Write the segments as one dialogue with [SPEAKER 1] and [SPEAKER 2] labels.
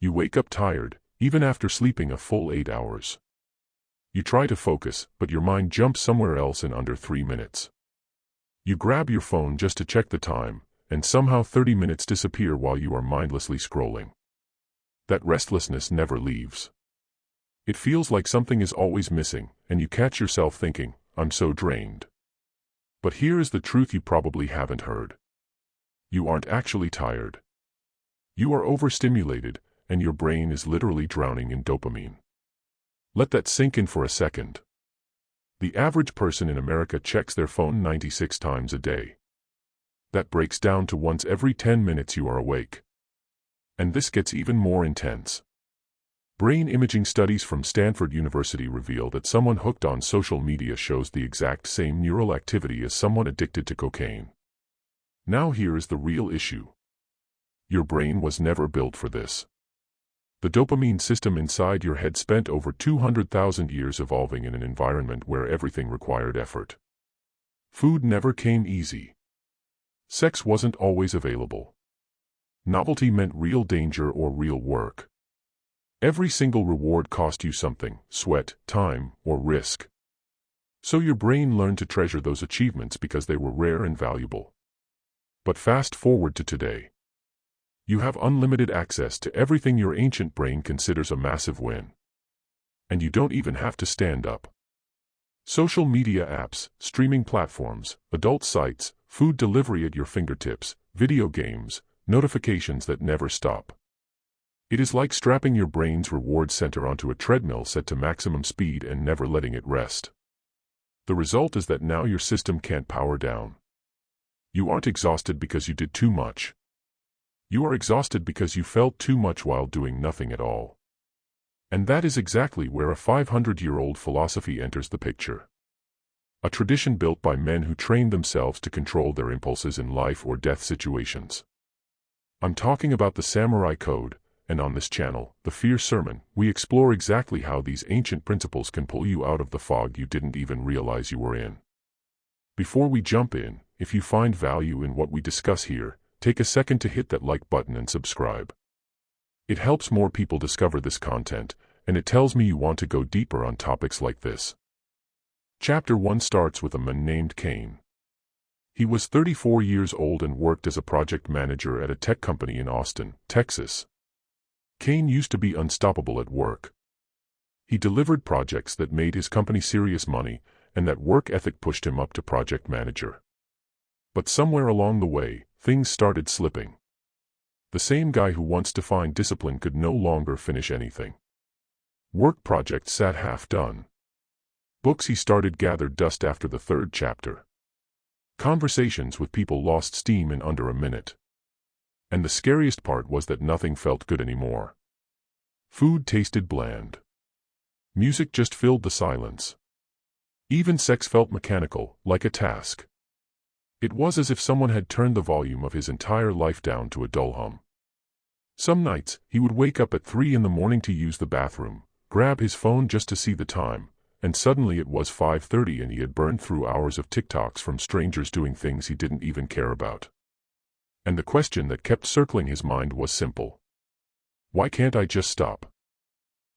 [SPEAKER 1] You wake up tired, even after sleeping a full 8 hours. You try to focus, but your mind jumps somewhere else in under 3 minutes. You grab your phone just to check the time, and somehow 30 minutes disappear while you are mindlessly scrolling. That restlessness never leaves. It feels like something is always missing, and you catch yourself thinking, "I'm so drained." But here is the truth you probably haven't heard. You aren't actually tired. You are overstimulated, and your brain is literally drowning in dopamine. Let that sink in for a second. The average person in America checks their phone 96 times a day. That breaks down to once every 10 minutes you are awake. And this gets even more intense. Brain imaging studies from Stanford University reveal that someone hooked on social media shows the exact same neural activity as someone addicted to cocaine. Now here is the real issue. Your brain was never built for this. The dopamine system inside your head spent over 200,000 years evolving in an environment where everything required effort. Food never came easy. Sex wasn't always available. Novelty meant real danger or real work. Every single reward cost you something: sweat, time, or risk. So your brain learned to treasure those achievements because they were rare and valuable. But fast forward to today. You have unlimited access to everything your ancient brain considers a massive win. And you don't even have to stand up. Social media apps, streaming platforms, adult sites, food delivery at your fingertips, video games, notifications that never stop. It is like strapping your brain's reward center onto a treadmill set to maximum speed and never letting it rest. The result is that now your system can't power down. You aren't exhausted because you did too much. You are exhausted because you felt too much while doing nothing at all. And that is exactly where a 500-year-old philosophy enters the picture. A tradition built by men who trained themselves to control their impulses in life or death situations. I'm talking about the Samurai Code, and on this channel, The Fear Sermon, we explore exactly how these ancient principles can pull you out of the fog you didn't even realize you were in. Before we jump in, if you find value in what we discuss here, take a second to hit that like button and subscribe. It helps more people discover this content, and it tells me you want to go deeper on topics like this. Chapter 1 starts with a man named Cain. He was 34 years old and worked as a project manager at a tech company in Austin, Texas. Cain used to be unstoppable at work. He delivered projects that made his company serious money, and that work ethic pushed him up to project manager. But somewhere along the way, things started slipping. The same guy who once defined discipline could no longer finish anything. Work projects sat half done. Books he started gathered dust after the 3rd chapter. Conversations with people lost steam in under a minute. And the scariest part was that nothing felt good anymore. Food tasted bland. Music just filled the silence. Even sex felt mechanical, like a task. It was as if someone had turned the volume of his entire life down to a dull hum. Some nights, he would wake up at 3 in the morning to use the bathroom, grab his phone just to see the time, and suddenly it was 5:30 and he had burned through hours of TikToks from strangers doing things he didn't even care about. And the question that kept circling his mind was simple. Why can't I just stop?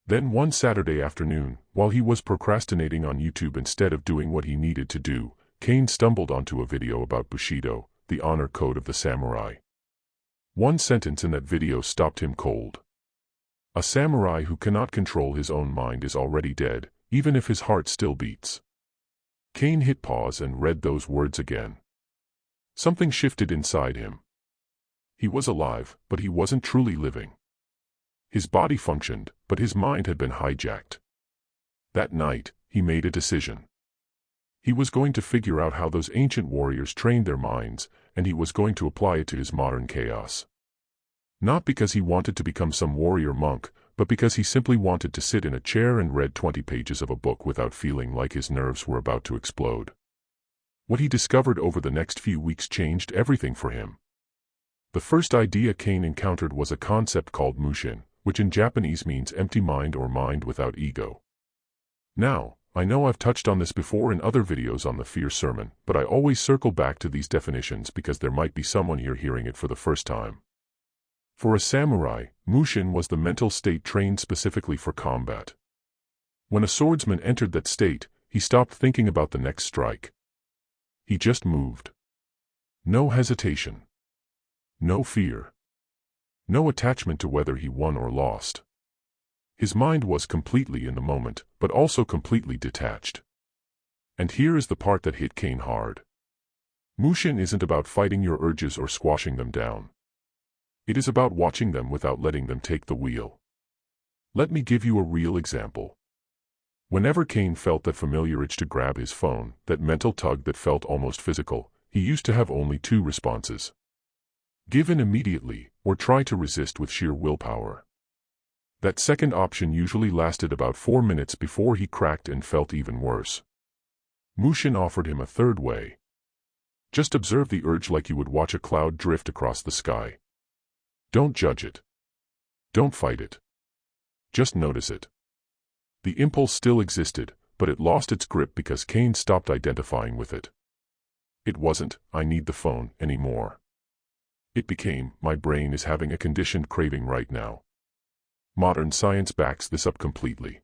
[SPEAKER 1] Then one Saturday afternoon, while he was procrastinating on YouTube instead of doing what he needed to do, Cain stumbled onto a video about Bushido, the honor code of the samurai. One sentence in that video stopped him cold. A samurai who cannot control his own mind is already dead, even if his heart still beats. Cain hit pause and read those words again. Something shifted inside him. He was alive, but he wasn't truly living. His body functioned, but his mind had been hijacked. That night, he made a decision. He was going to figure out how those ancient warriors trained their minds, and he was going to apply it to his modern chaos. Not because he wanted to become some warrior monk, but because he simply wanted to sit in a chair and read 20 pages of a book without feeling like his nerves were about to explode. What he discovered over the next few weeks changed everything for him. The first idea Cain encountered was a concept called mushin, which in Japanese means empty mind or mind without ego. Now, I know I've touched on this before in other videos on the Fear Sermon, but I always circle back to these definitions because there might be someone here hearing it for the first time. For a samurai, mushin was the mental state trained specifically for combat. When a swordsman entered that state, he stopped thinking about the next strike. He just moved. No hesitation. No fear. No attachment to whether he won or lost. His mind was completely in the moment, but also completely detached. And here is the part that hit Kane hard. Mushin isn't about fighting your urges or squashing them down. It is about watching them without letting them take the wheel. Let me give you a real example. Whenever Kane felt that familiar itch to grab his phone, that mental tug that felt almost physical, he used to have only two responses. Give in immediately, or try to resist with sheer willpower. That second option usually lasted about 4 minutes before he cracked and felt even worse. Mushin offered him a third way. Just observe the urge like you would watch a cloud drift across the sky. Don't judge it. Don't fight it. Just notice it. The impulse still existed, but it lost its grip because Kane stopped identifying with it. It wasn't, "I need the phone," anymore. It became, "My brain is having a conditioned craving right now." Modern science backs this up completely.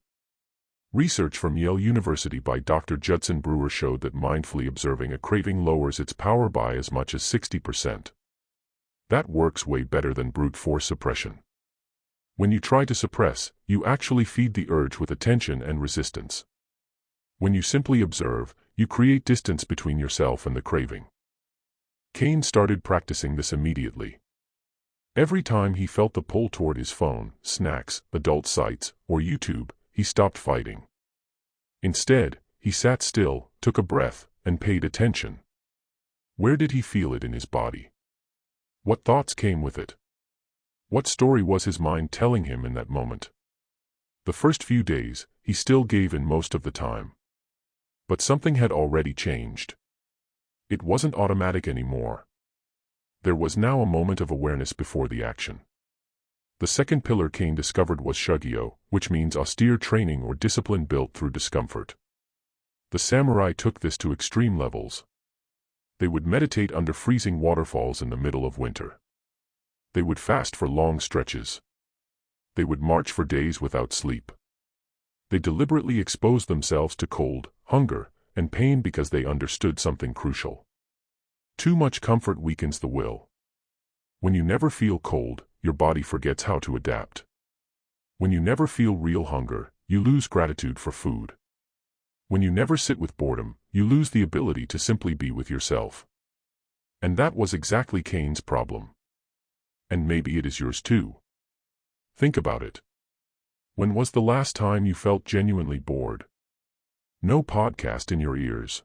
[SPEAKER 1] Research from Yale University by Dr. Judson Brewer showed that mindfully observing a craving lowers its power by as much as 60%. That works way better than brute force suppression. When you try to suppress, you actually feed the urge with attention and resistance. When you simply observe, you create distance between yourself and the craving. Kane started practicing this immediately. Every time he felt the pull toward his phone, snacks, adult sites, or YouTube, he stopped fighting. Instead, he sat still, took a breath, and paid attention. Where did he feel it in his body? What thoughts came with it? What story was his mind telling him in that moment? The first few days, he still gave in most of the time. But something had already changed. It wasn't automatic anymore. There was now a moment of awareness before the action. The second pillar Kane discovered was shugyo, which means austere training or discipline built through discomfort. The samurai took this to extreme levels. They would meditate under freezing waterfalls in the middle of winter. They would fast for long stretches. They would march for days without sleep. They deliberately exposed themselves to cold, hunger, and pain because they understood something crucial. Too much comfort weakens the will. When you never feel cold, your body forgets how to adapt. When you never feel real hunger, you lose gratitude for food. When you never sit with boredom, you lose the ability to simply be with yourself. And that was exactly Kane's problem. And maybe it is yours too. Think about it. When was the last time you felt genuinely bored? No podcast in your ears.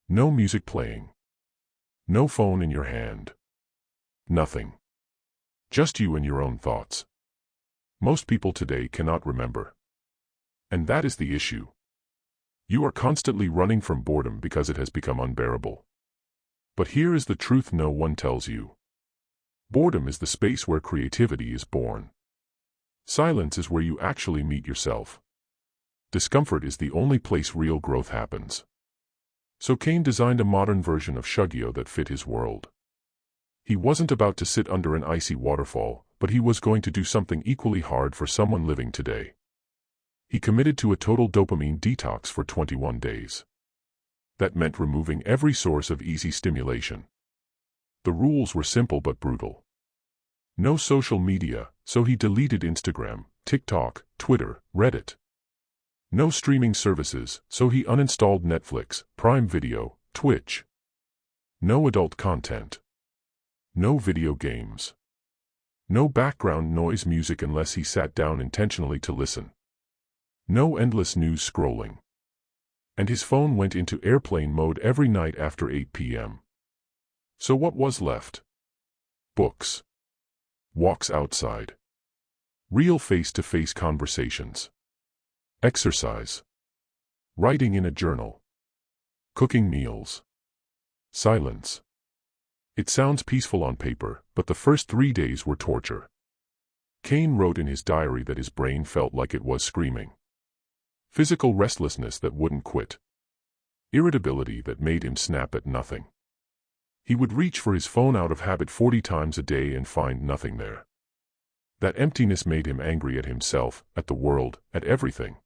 [SPEAKER 1] No music playing. No phone in your hand. Nothing. Just you and your own thoughts. Most people today cannot remember. And that is the issue. You are constantly running from boredom because it has become unbearable. But here is the truth no one tells you. Boredom is the space where creativity is born. Silence is where you actually meet yourself. Discomfort is the only place real growth happens. So Kane designed a modern version of shugyo that fit his world. He wasn't about to sit under an icy waterfall, but he was going to do something equally hard for someone living today. He committed to a total dopamine detox for 21 days. That meant removing every source of easy stimulation. The rules were simple but brutal. No social media, so he deleted Instagram, TikTok, Twitter, Reddit. No streaming services, so he uninstalled Netflix, Prime Video, Twitch. No adult content. No video games. No background noise music unless he sat down intentionally to listen. No endless news scrolling. And his phone went into airplane mode every night after 8 p.m. So what was left? Books. Walks outside. Real face-to-face conversations. Exercise. Writing in a journal. Cooking meals. Silence. It sounds peaceful on paper, but the first 3 days were torture. Kane wrote in his diary that his brain felt like it was screaming. Physical restlessness that wouldn't quit. Irritability that made him snap at nothing. He would reach for his phone out of habit 40 times a day and find nothing there. That emptiness made him angry at himself, at the world, at everything.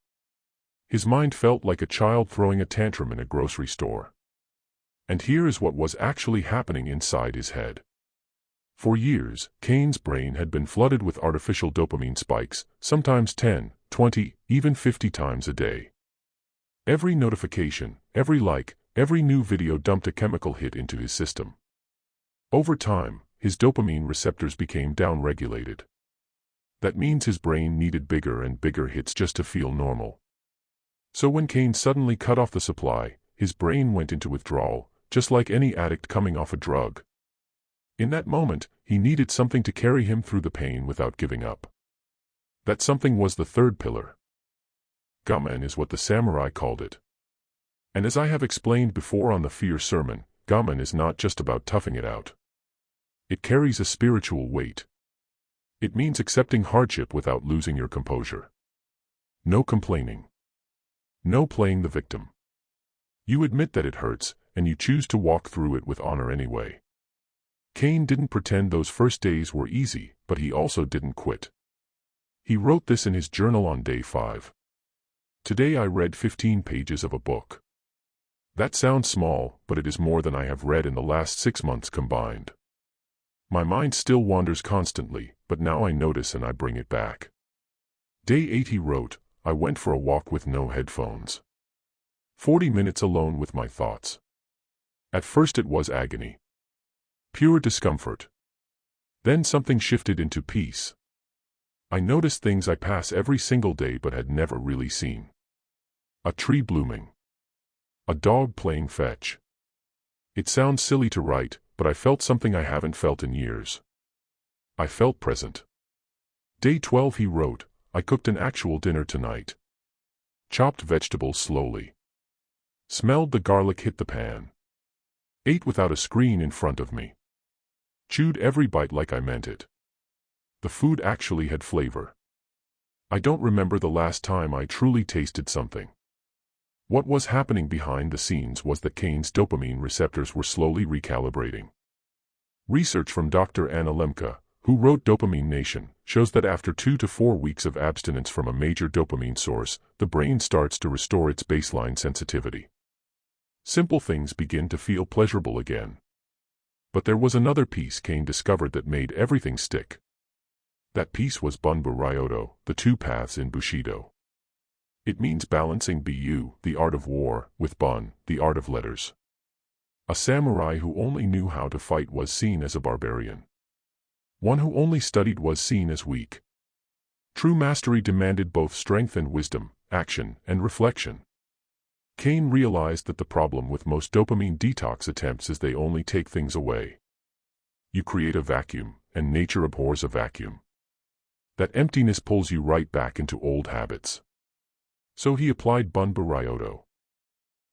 [SPEAKER 1] His mind felt like a child throwing a tantrum in a grocery store. And here is what was actually happening inside his head. For years, Kane's brain had been flooded with artificial dopamine spikes, sometimes 10, 20, even 50 times a day. Every notification, every like, every new video dumped a chemical hit into his system. Over time, his dopamine receptors became downregulated. That means his brain needed bigger and bigger hits just to feel normal. So when Kane suddenly cut off the supply, his brain went into withdrawal, just like any addict coming off a drug. In that moment, he needed something to carry him through the pain without giving up. That something was the third pillar. Gamen is what the samurai called it. And as I have explained before on the Fear sermon, gamen is not just about toughing it out. It carries a spiritual weight. It means accepting hardship without losing your composure. No complaining. No playing the victim. You admit that it hurts, and you choose to walk through it with honor anyway. Kane didn't pretend those first days were easy, but he also didn't quit. He wrote this in his journal on day 5. Today I read 15 pages of a book. That sounds small, but it is more than I have read in the last 6 months combined. My mind still wanders constantly, but now I notice and I bring it back. Day 8 he wrote, I went for a walk with no headphones. 40 minutes alone with my thoughts. At first it was agony. Pure discomfort. Then something shifted into peace. I noticed things I pass every single day but had never really seen. A tree blooming. A dog playing fetch. It sounds silly to write, but I felt something I haven't felt in years. I felt present. Day 12 he wrote, I cooked an actual dinner tonight. Chopped vegetables slowly. Smelled the garlic hit the pan. Ate without a screen in front of me. Chewed every bite like I meant it. The food actually had flavor. I don't remember the last time I truly tasted something. What was happening behind the scenes was that Kane's dopamine receptors were slowly recalibrating. Research from Dr. Anna Lemke, who wrote Dopamine Nation, shows that after 2 to 4 weeks of abstinence from a major dopamine source, the brain starts to restore its baseline sensitivity. Simple things begin to feel pleasurable again. But there was another piece Kane discovered that made everything stick. That piece was Bunbu Ryodo, the 2 paths in Bushido. It means balancing Bu, the art of war, with Bun, the art of letters. A samurai who only knew how to fight was seen as a barbarian. One who only studied was seen as weak. True mastery demanded both strength and wisdom, action and reflection. Kane realized that the problem with most dopamine detox attempts is they only take things away. You create a vacuum, and nature abhors a vacuum. That emptiness pulls you right back into old habits. So he applied Bunbu Ryodo.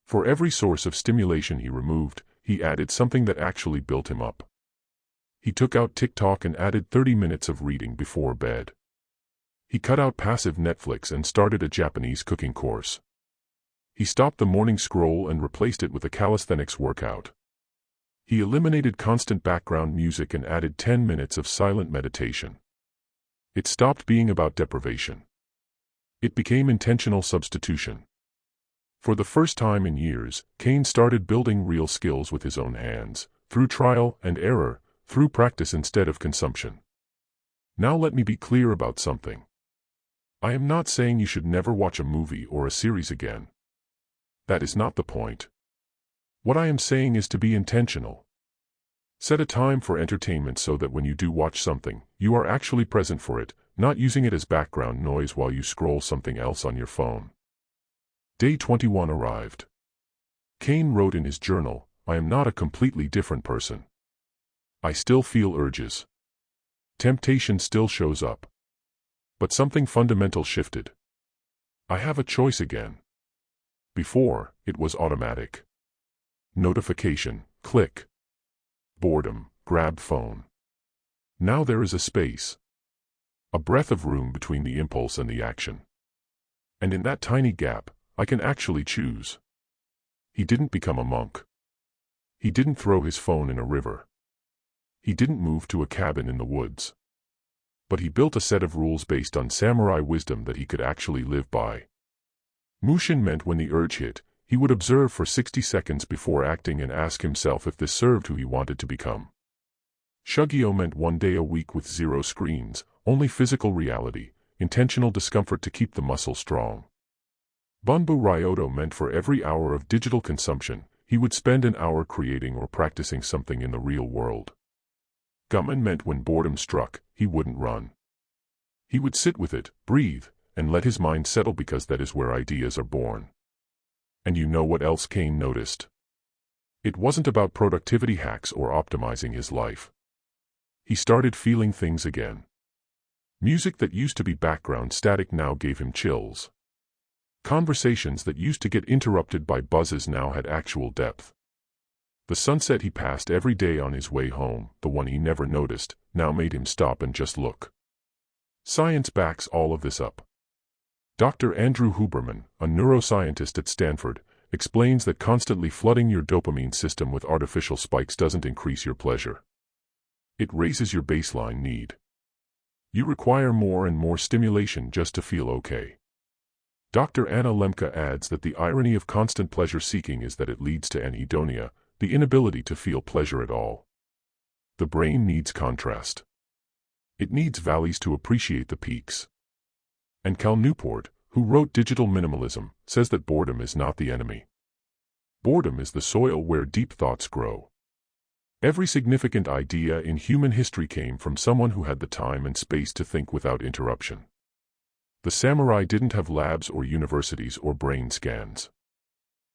[SPEAKER 1] For every source of stimulation he removed, he added something that actually built him up. He took out TikTok and added 30 minutes of reading before bed. He cut out passive Netflix and started a Japanese cooking course. He stopped the morning scroll and replaced it with a calisthenics workout. He eliminated constant background music and added 10 minutes of silent meditation. It stopped being about deprivation. It became intentional substitution. For the first time in years, Kane started building real skills with his own hands, through trial and error, through practice instead of consumption. Now let me be clear about something. I am not saying you should never watch a movie or a series again. That is not the point. What I am saying is to be intentional. Set a time for entertainment so that when you do watch something, you are actually present for it, not using it as background noise while you scroll something else on your phone. Day 21 arrived. Kane wrote in his journal, I am not a completely different person. I still feel urges. Temptation still shows up. But something fundamental shifted. I have a choice again. Before, it was automatic. Notification, click. Boredom, grab phone. Now there is a space. A breath of room between the impulse and the action. And in that tiny gap, I can actually choose. He didn't become a monk. He didn't throw his phone in a river. He didn't move to a cabin in the woods. but he built a set of rules based on samurai wisdom that he could actually live by. Mushin meant when the urge hit, he would observe for 60 seconds before acting and ask himself if this served who he wanted to become. Shugyo meant 1 day a week with 0 screens, only physical reality, intentional discomfort to keep the muscle strong. Bunbu Ryoto meant for every hour of digital consumption, he would spend an hour creating or practicing something in the real world. Gummin meant when boredom struck, he wouldn't run. He would sit with it, breathe, and let his mind settle because that is where ideas are born. And you know what else Kane noticed? It wasn't about productivity hacks or optimizing his life. He started feeling things again. Music that used to be background static now gave him chills. Conversations that used to get interrupted by buzzes now had actual depth. The sunset he passed every day on his way home, the one he never noticed, now made him stop and just look. Science backs all of this up. Dr. Andrew Huberman, a neuroscientist at Stanford, explains that constantly flooding your dopamine system with artificial spikes doesn't increase your pleasure. It raises your baseline need. You require more and more stimulation just to feel okay. Dr. Anna Lemke adds that the irony of constant pleasure-seeking is that it leads to anhedonia, the inability to feel pleasure at all. The brain needs contrast. It needs valleys to appreciate the peaks. And Cal Newport, who wrote Digital Minimalism, says that boredom is not the enemy. Boredom is the soil where deep thoughts grow. Every significant idea in human history came from someone who had the time and space to think without interruption. The samurai didn't have labs or universities or brain scans.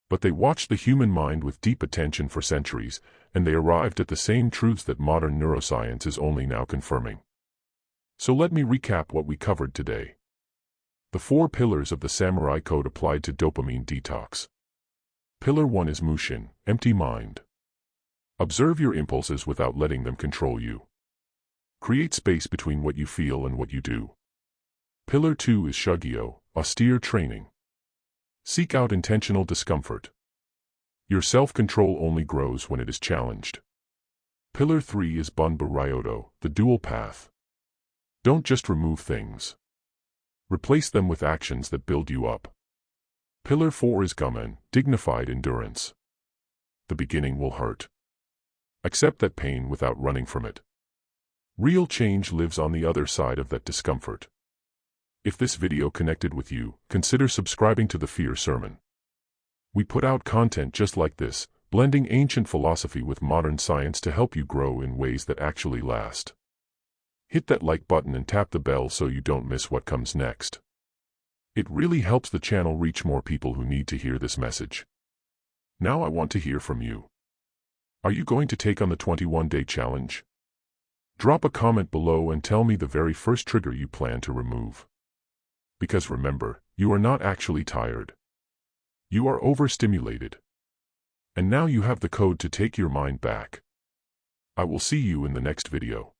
[SPEAKER 1] But they watched the human mind with deep attention for centuries, and they arrived at the same truths that modern neuroscience is only now confirming. So let me recap what we covered today. The 4 pillars of the samurai code applied to dopamine detox. Pillar 1 is Mushin, empty mind. Observe your impulses without letting them control you. Create space between what you feel and what you do. Pillar 2 is Shugyo, austere training. Seek out intentional discomfort. Your self-control only grows when it is challenged. Pillar 3 is Bunbu Ryoto, the dual path. Don't just remove things. Replace them with actions that build you up. Pillar 4 is Gummin, dignified endurance. The beginning will hurt. Accept that pain without running from it. Real change lives on the other side of that discomfort. If this video connected with you, consider subscribing to the Fear Sermon. We put out content just like this, blending ancient philosophy with modern science to help you grow in ways that actually last. Hit that like button and tap the bell so you don't miss what comes next. It really helps the channel reach more people who need to hear this message. Now I want to hear from you. Are you going to take on the 21-day challenge? Drop a comment below and tell me the very first trigger you plan to remove. Because remember, you are not actually tired. You are overstimulated. And now you have the code to take your mind back. I will see you in the next video.